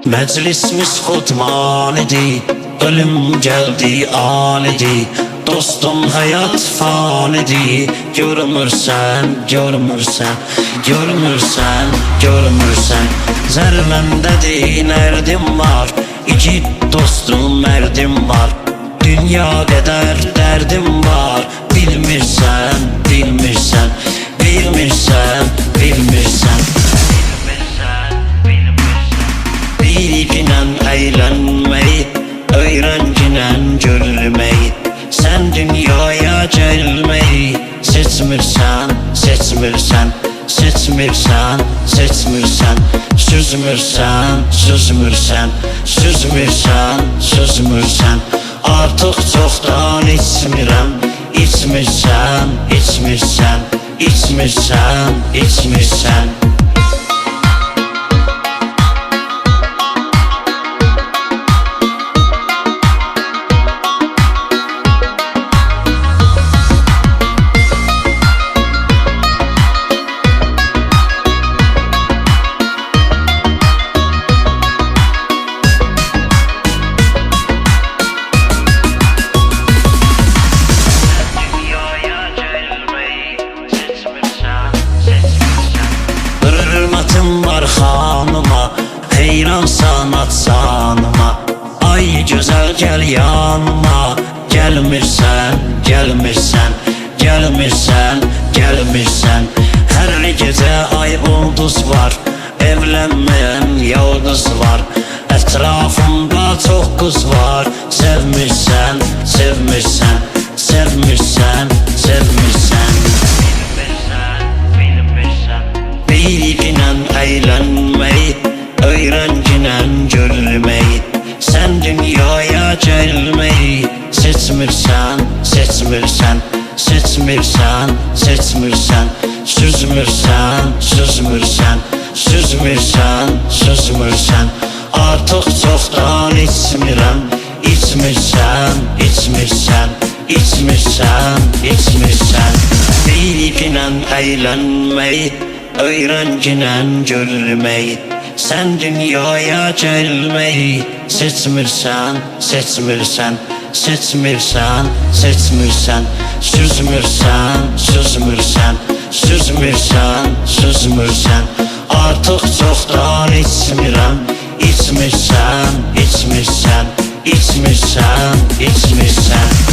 Məclisimiz xudman idi, ölüm geldi anidi. Dostum hayat fanidi, görmürsən, görmürsən, görmürsən, görmürsən. Zərbəndədir nərdim var, iki dostum mərdim var. Dünya qədər dərdim var, bilmirsən, bilmirsən, bilmirsən, bilmirsən. Bilginən əylənməyi, öyrənginən görməyi. Sən dünyaya gəlməyi seçmirsən, seçmirsən, seçmirsən, seçmirsən. Süzmürsən, süzmürsən, süzmürsən, süzmürsən. Artıq çoxdan içmirəm, içmirsən, içmirsən, içmirsən, içmirsən. Xanıma, heyran sanat sanıma. Ay güzel gel yanıma. Gelmirsən, gelmirsən, gelmirsən, gelmirsən. Hər gecə ay ulduz var, evlənməyən yıldız var. Ətrafımda çox qız var. Sevmirsən, sevmirsən, sevmirsən, sevmirsən. Bilginən əylənməyi, öyrənginən görməyi. Sən dünyaya gəlməyi seçmirsən, seçmirsən, seçmirsən, seçmirsən. Süzmürsən, süzmürsən, süzmürsən, süzmürsən. Artıq çoxdan içmirəm, içmirsən, içmirsən, içmirsən, içmirsən. Bilginən əylənməyi, öyrənginən görməyi. Sən dünyaya gəlməyi seçmirsən, seçmirsən, seçmirsən, seçmirsən. Süzmürsən, süzmürsən, süzmürsən, süzmürsən. Artıq çoxdan içmirəm, içmirsən, içmirsən, içmirsən, içmirsən.